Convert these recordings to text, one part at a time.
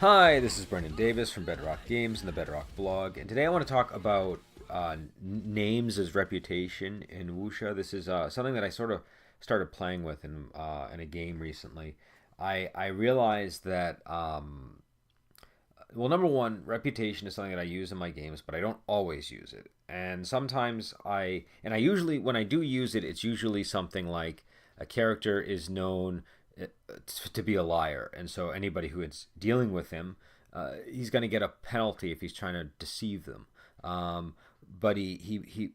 Hi, this is Brendan Davis from Bedrock Games and the Bedrock blog, and today I want to talk about names as reputation in Wuxia. This is something that I sort of started playing with in a game recently. I realized that well, number one, reputation is something that I use in my games, but I don't always use it. And sometimes I usually, when I do use it, it's usually something like a character is known uh, to be a liar. And so anybody who is dealing with him, he's going to get a penalty if he's trying to deceive them. But he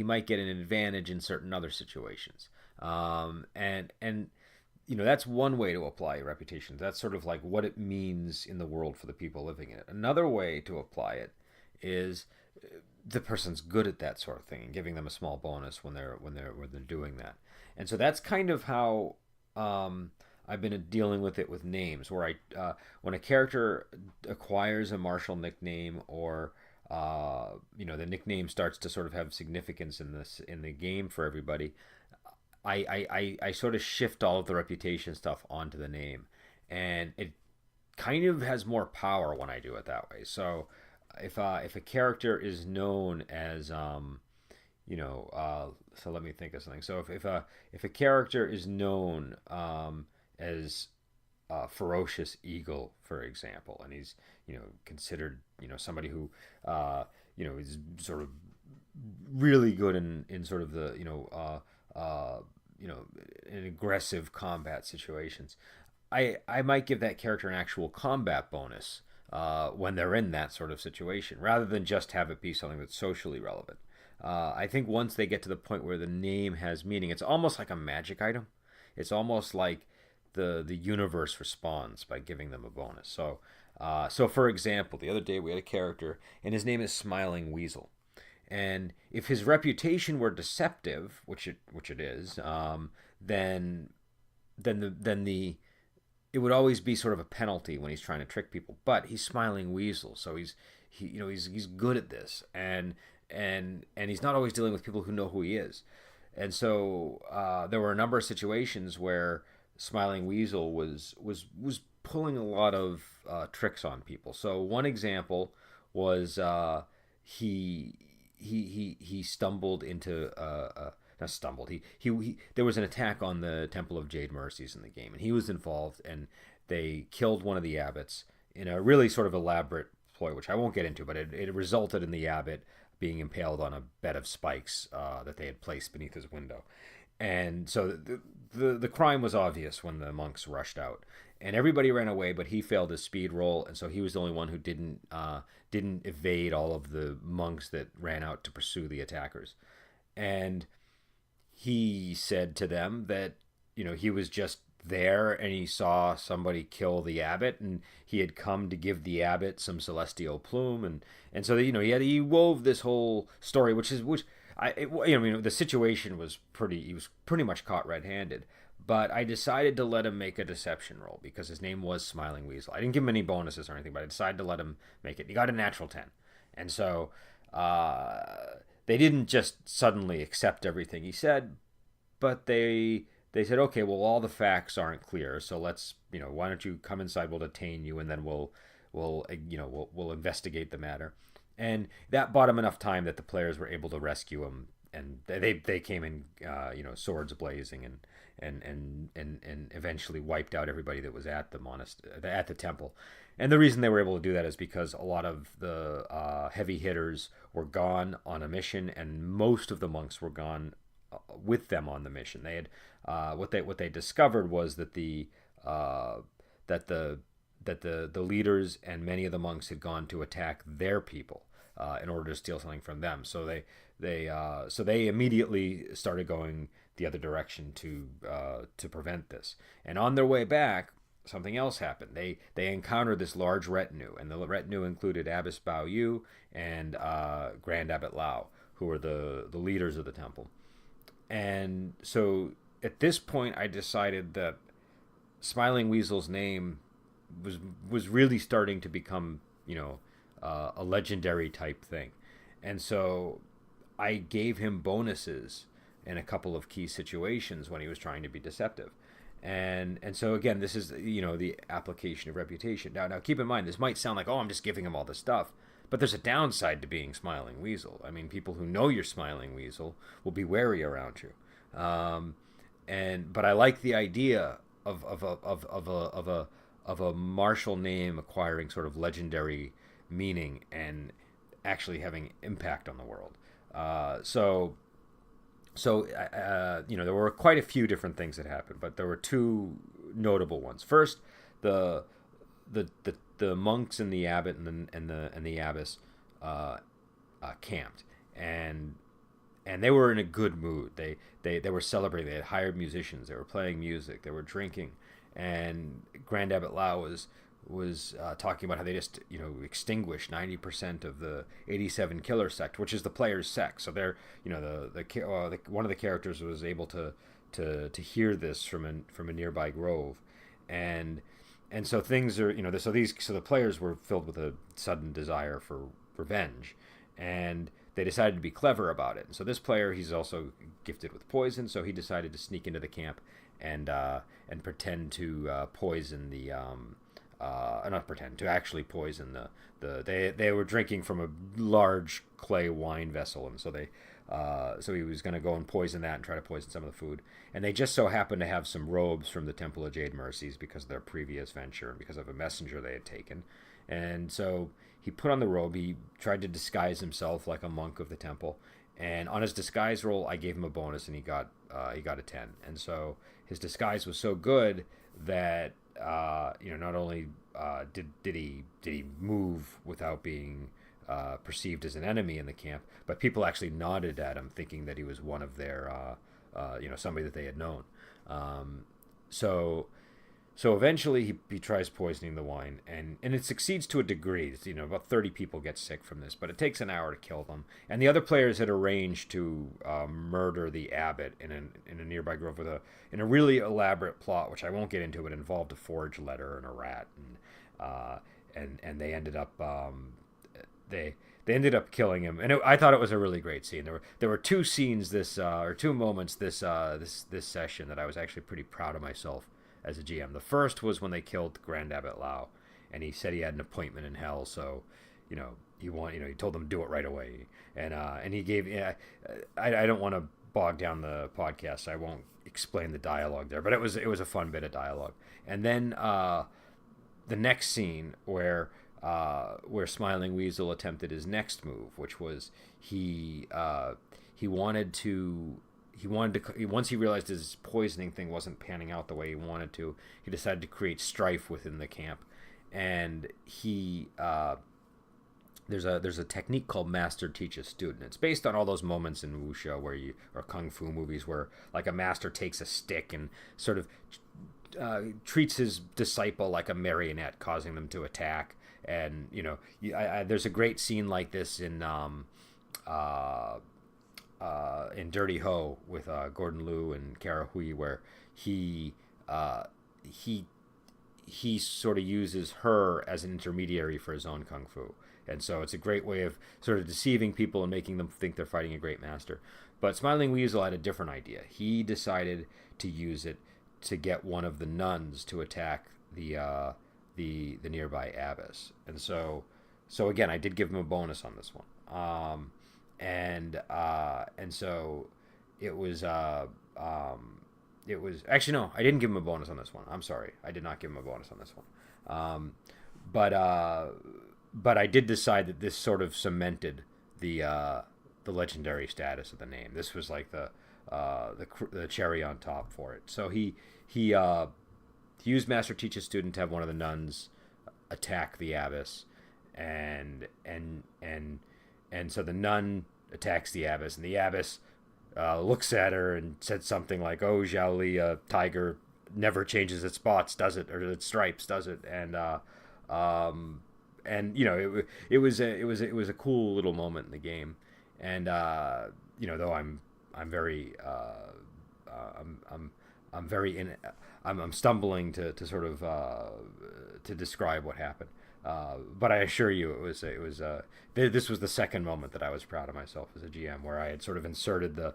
might get an advantage in certain other situations. And that's one way to apply reputation. That's sort of like what it means in the world for the people living in it. Another way to apply it is the person's good at that sort of thing and giving them a small bonus when they're doing that. And so that's kind of how I've been dealing with it with names, where when a character acquires a martial nickname, or the nickname starts to sort of have significance in the game for everybody. I sort of shift all of the reputation stuff onto the name, and it kind of has more power when I do it that way. So if a character is known as so let me think of something. So if a character is known as ferocious eagle, for example, and he's considered somebody who is sort of really good in sort of the in aggressive combat situations. I might give that character an actual combat bonus when they're in that sort of situation, rather than just have it be something that's socially relevant. I think once they get to the point where the name has meaning, it's almost like a magic item. It's almost like the universe responds by giving them a bonus. So for example, the other day we had a character, and his name is Smiling Weasel. And if his reputation were deceptive, which it is, then it would always be sort of a penalty when he's trying to trick people. But he's Smiling Weasel, so he's good at this, and he's not always dealing with people who know who he is. And so there were a number of situations where Smiling Weasel was pulling a lot of tricks on people. So one example was he he stumbled into not stumbled. He there was an attack on the Temple of Jade Mercies in the game, and he was involved, and they killed one of the abbots in a really sort of elaborate ploy, which I won't get into, but it resulted in the abbot being impaled on a bed of spikes that they had placed beneath his window. And so the crime was obvious when the monks rushed out, and everybody ran away, but he failed his speed roll, and so he was the only one who didn't evade all of the monks that ran out to pursue the attackers. And he said to them that he was just there, and he saw somebody kill the abbot, and he had come to give the abbot some celestial plume, and so he wove this whole story, which the situation was he was pretty much caught red-handed. But I decided to let him make a deception roll because his name was Smiling Weasel. I didn't give him any bonuses or anything, but I decided to let him make it. He got a natural 10. And so they didn't just suddenly accept everything he said, but they said, okay, well, all the facts aren't clear, so let's, why don't you come inside? We'll detain you, and then we'll investigate the matter. And that bought him enough time that the players were able to rescue him, and they came in, swords blazing, and eventually wiped out everybody that was at at the temple. And the reason they were able to do that is because a lot of the heavy hitters were gone on a mission, and most of the monks were gone with them on the mission. They had what they discovered was that the leaders and many of the monks had gone to attack their people in order to steal something from them. So they immediately started going the other direction to prevent this. And on their way back, something else happened. They encountered this large retinue, and the retinue included Abbess Bao Yu and Grand Abbot Lao, who were the leaders of the temple. And so at this point, I decided that Smiling Weasel's name was really starting to become, a legendary type thing. And so I gave him bonuses in a couple of key situations when he was trying to be deceptive. And so again, this is the application of reputation. Now keep in mind, this might sound like, oh, I'm just giving him all this stuff, but there's a downside to being Smiling Weasel. I mean, people who know you're Smiling Weasel will be wary around you. But I like the idea of a martial name acquiring sort of legendary meaning and actually having impact on the world. There were quite a few different things that happened, but there were two notable ones. First, the the monks and the abbot and the abbess camped, and they were in a good mood. They were celebrating. They had hired musicians. They were playing music. They were drinking, and Grand Abbot Lao was talking about how they just extinguished 90% of the 87 killer sect, which is the player's sect. So they're one of the characters was able to hear this from a nearby grove, and so things are so the players were filled with a sudden desire for revenge, and they decided to be clever about it. And so this player, he's also gifted with poison, so he decided to sneak into the camp and pretend to poison the not pretend to actually poison they were drinking from a large clay wine vessel, and so he was going to go and poison that and try to poison some of the food. And they just so happened to have some robes from the Temple of Jade Mercies because of their previous venture and because of a messenger they had taken. And so he put on the robe. He tried to disguise himself like a monk of the temple. And on his disguise roll, I gave him a bonus, and he got a 10. And so his disguise was so good that not only did he move without being perceived as an enemy in the camp, but people actually nodded at him, thinking that he was one of their somebody that they had known. So eventually he tries poisoning the wine, and it succeeds to a degree. About 30 people get sick from this, but it takes an hour to kill them. And the other players had arranged to murder the abbot in a nearby grove in a really elaborate plot, which I won't get into. It involved a forged letter and a rat, and they ended up they ended up killing him. And I thought it was a really great scene. There were two scenes or two moments this session that I was actually pretty proud of myself as a GM. The first was when they killed Grand Abbot Lao, and he said he had an appointment in hell, so he told them to do it right away, and he gave. I don't want to bog down the podcast, so I won't explain the dialogue there, but it was a fun bit of dialogue. And then the next scene where Smiling Weasel attempted his next move, which was he wanted to once he realized his poisoning thing wasn't panning out the way he wanted to, he decided to create strife within the camp. And there's a technique called master teaches student. It's based on all those moments in Wuxia or kung fu movies where like a master takes a stick and sort of treats his disciple like a marionette, causing them to attack. And there's a great scene like this in Dirty Ho with Gordon Liu and Kara Hui, where he sort of uses her as an intermediary for his own kung fu, and so it's a great way of sort of deceiving people and making them think they're fighting a great master. But Smiling Weasel had a different idea. He decided to use it to get one of the nuns to attack the nearby abbess, and so again I did give him a bonus on this one. And so it was actually, no, I didn't give him a bonus on this one. I'm sorry, I did not give him a bonus on this one. But I did decide that this sort of cemented the legendary status of the name. This was like the cherry on top for it. So he used Master Teacher's student to have one of the nuns attack the abbess, and so the nun attacks the abbess, and the abbess looks at her and said something like, "Oh, Zhao Li, a tiger never changes its spots, does it, or its stripes, does it?" And it was a cool little moment in the game. And though I'm very I'm stumbling to sort of to describe what happened. But I assure you, this was the second moment that I was proud of myself as a GM, where I had sort of inserted the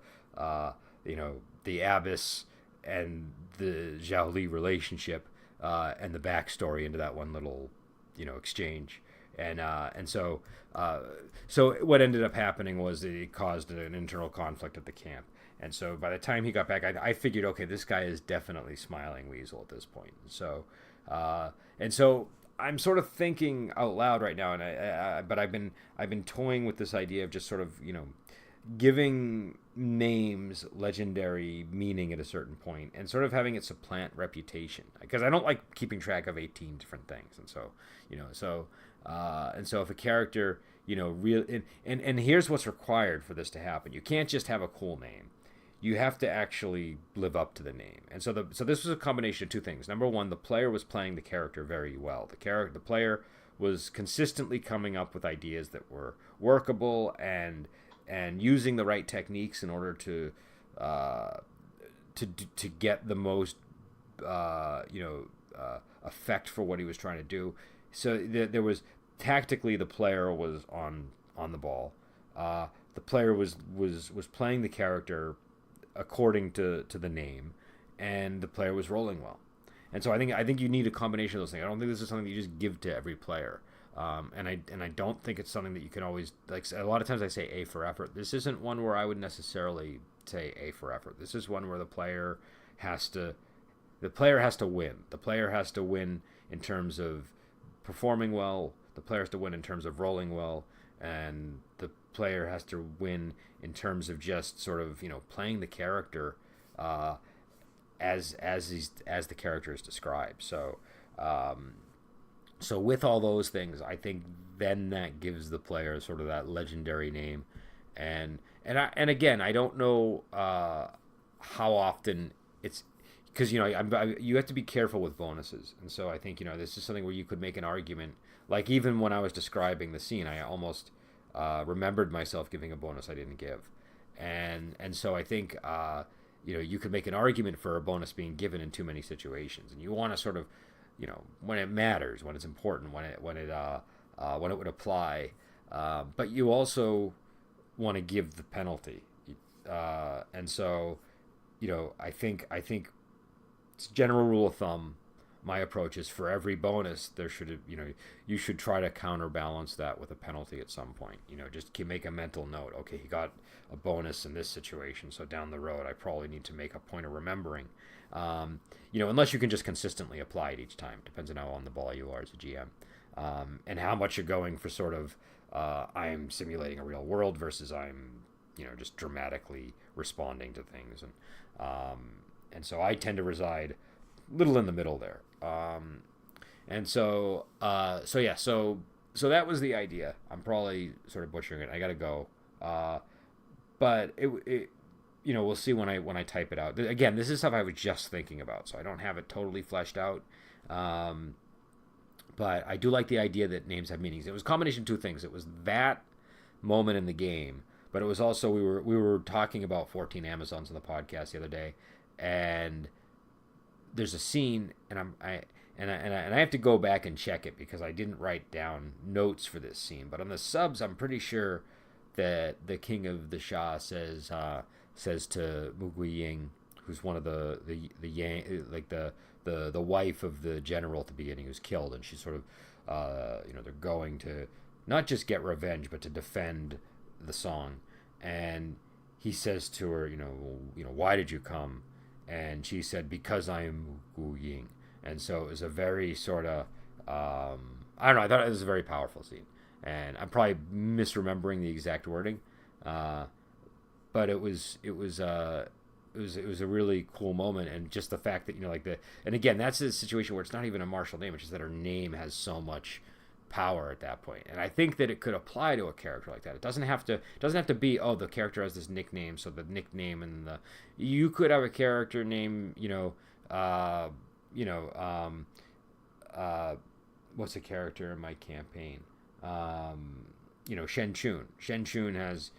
abbess the Zhao Li relationship, and the backstory into that one little, exchange. And so what ended up happening was it caused an internal conflict at the camp. And so by the time he got back, I figured, okay, this guy is definitely Smiling Weasel at this point. And so I'm sort of thinking out loud right now, but I've been toying with this idea of just sort of giving names legendary meaning at a certain point, and sort of having it supplant reputation, because I don't like keeping track of 18 different things. And so if a character, real and here's what's required for this to happen: you can't just have a cool name. You have to actually live up to the name. And so this was a combination of two things. Number one, the player was playing the character very well. The player was consistently coming up with ideas that were workable and using the right techniques in order to get the most effect for what he was trying to do. So there was, tactically, the player was on the ball. The player was playing the character according to the name, and the player was rolling well. And so I think you need a combination of those things. I don't think this is something that you just give to every player. And I don't think it's something that you can always, like, a lot of times I say A for effort. This isn't one where I would necessarily say A for effort. This is one where the player has to win. The player has to win in terms of performing well. The player has to win in terms of rolling well, and the player has to win in terms of just sort of playing the character as the character is described. So with all those things, I think then that gives the player sort of that legendary name, and again, I don't know how often it's, because you have to be careful with bonuses, and so I think this is something where you could make an argument. Like, even when I was describing the scene, I almost remembered myself giving a bonus I didn't give, and so I think you could make an argument for a bonus being given in too many situations, and you want to sort of when it matters, when it's important, when it would apply, but you also want to give the penalty, and so I think it's a general rule of thumb. My approach is, for every bonus, there should you should try to counterbalance that with a penalty at some point. Just make a mental note. Okay, he got a bonus in this situation, so down the road I probably need to make a point of remembering. Unless you can just consistently apply it each time. Depends on how on the ball you are as a GM, and how much you're going for sort of I'm simulating a real world versus I'm just dramatically responding to things, and so I tend to reside little in the middle there. So that was the idea. I'm probably sort of butchering it. I gotta go. But it we'll see when I type it out. Again, this is stuff I was just thinking about, so I don't have it totally fleshed out. But I do like the idea that names have meanings. It was a combination of two things. It was that moment in the game, but it was also, we were talking about 14 Amazons on the podcast the other day, and there's a scene, and I have to go back and check it because I didn't write down notes for this scene. But on the subs, I'm pretty sure that the king of the Shah says to Mu Ying, who's one of the Yang, like the wife of the general at the beginning who's killed, and she's sort of they're going to not just get revenge but to defend the song, and he says to her, why did you come? And she said, because I am Wu Ying. And so it was a very sort of, I don't know, I thought it was a very powerful scene. And I'm probably misremembering the exact wording, but it was a really cool moment. And just the fact that, and again, that's a situation where it's not even a martial name, it's just that her name has so much power at that point. And I think that it could apply to a character like that. It doesn't have to be, oh, the character has this nickname, so the nickname, and you could have a character name, what's a character in my campaign? Shen Chun. Shen Chun has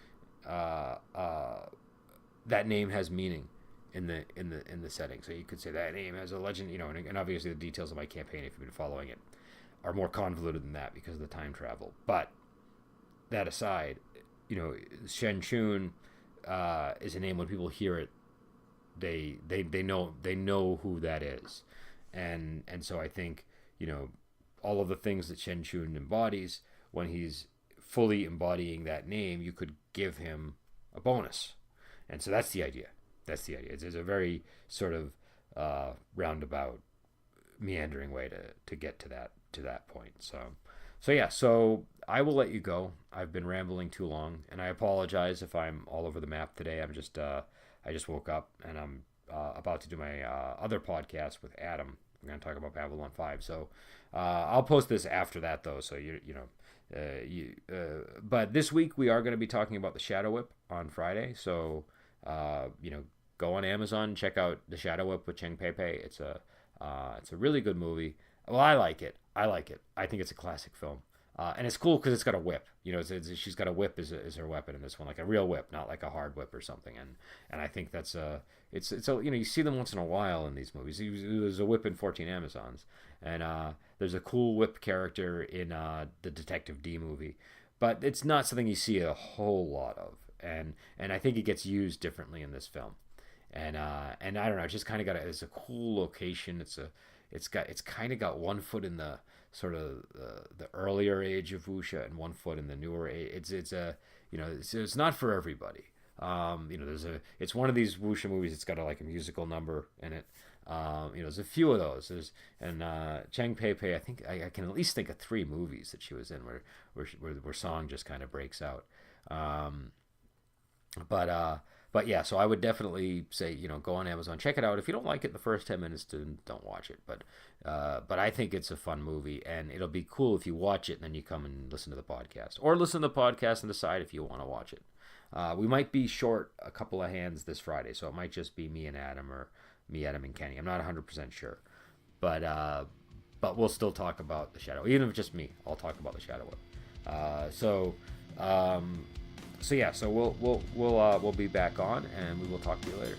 that name has meaning in the setting. So you could say that name has a legend, and obviously the details of my campaign, if you've been following it, are more convoluted than that because of the time travel. But that aside, Shen Chun is a name, when people hear it, they know who that is, and so I think, all of the things that Shen Chun embodies, when he's fully embodying that name, you could give him a bonus, and so that's the idea. That's the idea. It's a very sort of roundabout, meandering way to get to that point. So yeah. So I will let you go. I've been rambling too long, and I apologize if I'm all over the map today. I just woke up, and I'm about to do my other podcast with Adam. We're going to talk about Babylon 5. So I'll post this after that, though. So but this week we are going to be talking about the Shadow Whip on Friday. So go on Amazon, check out the Shadow Whip with Cheng Pei Pei. It's a really good movie. Well, I like it. I think it's a classic film. And it's cool because it's got a whip. She's got a whip as her weapon in this one, like a real whip, not like a hard whip or something. And I think that's you see them once in a while in these movies. There's a whip in 14 Amazons, and there's a cool whip character in the Detective D movie, but it's not something you see a whole lot of. And I think it gets used differently in this film. And I don't know, it's just kind of it's a cool location. It's kind of got one foot in the sort of the earlier age of Wuxia and one foot in the newer age. It's not for everybody. It's one of these Wuxia movies. It's got a musical number in it. There's a few of those. Cheng Pei Pei. I think I can at least think of 3 movies that she was in where song just kind of breaks out. But yeah, so I would definitely say, go on Amazon, check it out. If you don't like it the first 10 minutes, then don't watch it. But I think it's a fun movie, and it'll be cool if you watch it and then you come and listen to the podcast, or listen to the podcast and decide if you want to watch it. We might be short a couple of hands this Friday, so it might just be me and Adam, or me, Adam, and Kenny. I'm not 100% sure, but we'll still talk about the Shadow. Even if it's just me, I'll talk about the Shadow Whip. So yeah, so we'll be back on, and we will talk to you later.